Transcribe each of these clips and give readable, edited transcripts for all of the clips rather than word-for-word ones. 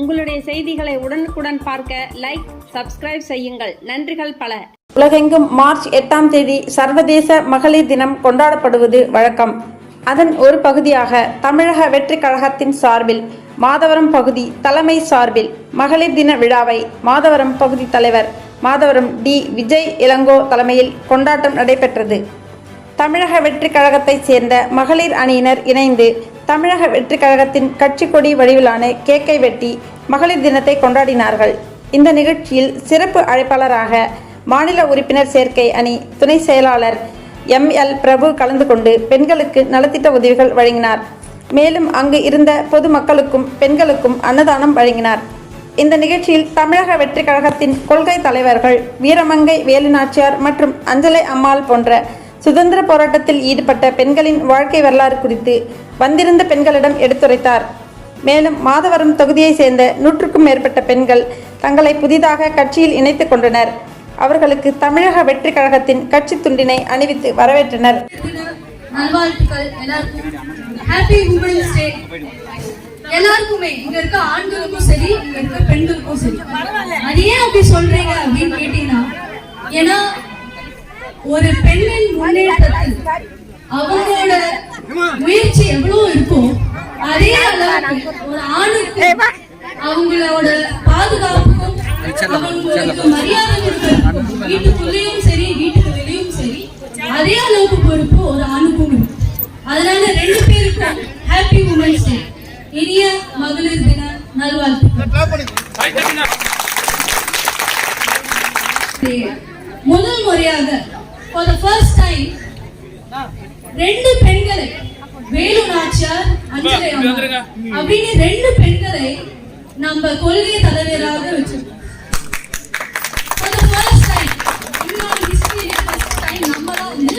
உங்களுடைய செய்திகளை உடனுக்குடன் பார்க்க லைக், சப்ஸ்கிரைப் செய்யுங்கள். நன்றிகள் பல. உலகெங்கும் மார்ச் 8ஆம் தேதி சர்வதேச மகளிர் தினம் கொண்டாடப்படுவது வழக்கம். அதன் ஒரு பகுதியாக தமிழக வெற்றிக் கழகத்தின் சார்பில் மாதவரம் பகுதி தலைமை சார்பில் மகளிர் தின விழாவை மாதவரம் பகுதி தலைவர் மாதவரம் டி. விஜய் இளங்கோ தலைமையில் கொண்டாட்டம் நடைபெற்றது. தமிழக வெற்றிக் கழகத்தைச் சேர்ந்த மகளிர் அணியினர் இணைந்து தமிழக வெற்றிக் கழகத்தின் கட்சி கொடி வடிவிலான கேக்கை வெட்டி மகளிர் தினத்தை கொண்டாடினார்கள். இந்த நிகழ்ச்சியில் சிறப்பு அழைப்பாளராக மாநில உறுப்பினர் சேர்க்கை அணி துணை செயலாளர் ML பிரபு கலந்து கொண்டு பெண்களுக்கு நலத்திட்ட உதவிகள் வழங்கினார். மேலும் அங்கு இருந்த பொதுமக்களுக்கும் பெண்களுக்கும் அன்னதானம் வழங்கினார். இந்த நிகழ்ச்சியில் தமிழக வெற்றிக் கழகத்தின் கொள்கை தலைவர்கள் வீரமங்கை வேலுநாச்சியார் மற்றும் அஞ்சலை அம்மாள் போன்ற சுதந்திர போராட்டத்தில் ஈடுபட்ட பெண்களின் வாழ்க்கை வரலாறு குறித்து வந்திருந்த பெண்களிடம் எடுத்துரைத்தார். மேலும் மாதவரம் தொகுதியை சேர்ந்த 100க்கும் மேற்பட்ட பெண்கள் தங்களை புதிதாக கட்சியில் இணைத்துக் கொண்டனர். அவர்களுக்கு தமிழக வெற்றிக் கழகத்தின் கட்சி துண்டினை அணிவித்து வரவேற்றனர். எல்லாருக்குமே இங்க இருக்க ஆண்களுக்கும் சரி, இங்க இருக்க பெண்களுக்கும் சரி. அது ஏன் அப்படி சொல்றீங்க அப்படின்னு கேட்டீங்கன்னா, ஏன்னா ஒரு பெண்ணின் முன்னேற்றத்தில் அவங்களோட முயற்சி எவ்வளவு இருக்கும், அதே அளவுக்கு ஒரு ஆணுக்கு அவங்களோட பாதுகாப்புக்கும் அவங்களுக்கு மரியாதை கொடுக்கறதுக்கும் வீட்டுக்குள்ளேயும் சரி வீட்டுக்கு வெளியும் சரி அதே அளவுக்கு பொறுப்பு ஒரு ஆணுக்கும் இருக்கு. அதனால 2 பேருக்கும் ஹாப்பி உமன்ஸ் டே, இனிய மகளிர் தின நல்வாழ்த்துக்கள். முதல் முறையாக for the first time 2 பெண்களை வேலு நாச்சியார் அஞ்சலை அம்மா அப்படின்னு 2 பெண்களை நம்ம கொள்கை தலைவராக வச்சிருக்கோம். for the first time இன்னொரு ஹிஸ்டரியில first time நம்ம தான் வந்து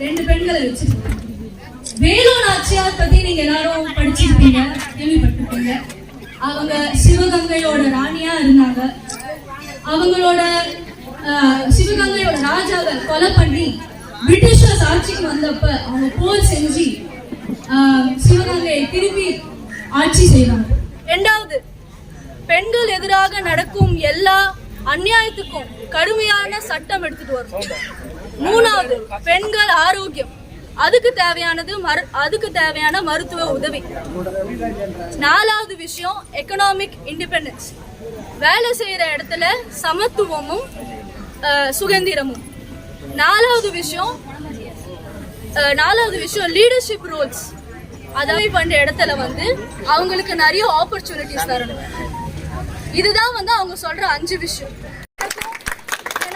2 பெண்களை வச்சிருக்கோம். வேலு நாச்சியார் பத்தி நீங்க எல்லாரும் படிச்சிருப்பீங்க, கேள்விப்பட்டிருப்பீங்க. அவங்க சிவகங்கையோட ராணியா இருந்தாங்க. அவங்களோட சிவகங்கையோட ராஜாவை கொலை பண்ணி பிரிட்டிஷர்ஸ் ஆட்சிக்கு வந்தப்ப அவங்க போர் செஞ்சு சிவகங்கையை திருப்பி ஆட்சி செய்வாங்க. 2வது, பெண்கள் எதிராக நடக்கும் எல்லா அநியாயத்துக்கும் கடுமையான சட்டம் எடுத்துட்டு வரும். 3வது, பெண்கள் ஆரோக்கியம், அதுக்கு தேவையான மருத்துவ உதவி. 4வது விஷயம் எக்கனாமிக் இண்டிபெண்டன்ஸ், வேலை செய்யற இடத்துல சமத்துவமும் சுதந்திரமும். 4வது விஷயம் லீடர்ஷிப் ரோல்ஸ், அதாவது பண்ற இடத்துல வந்து அவங்களுக்கு நிறைய ஆப்பர்ச்சுனிட்டிஸ் தரணும். இதுதான் வந்து அவங்க சொல்ற 5 விஷயம்.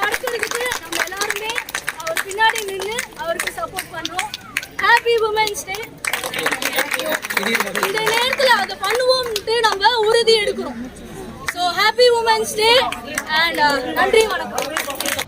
நடக்கிறதுக்கு நம்ம எல்லாருமே அவர் பின்னாடி நின்று அவருக்கு சப்போர்ட் பண்றோம். Happy women's day. இந்த நேரத்துல அதை பண்ணுவோம்னு நம்ம உறுதி எடுக்கிறோம். So happy Women's Day and நன்றி, வணக்கம்.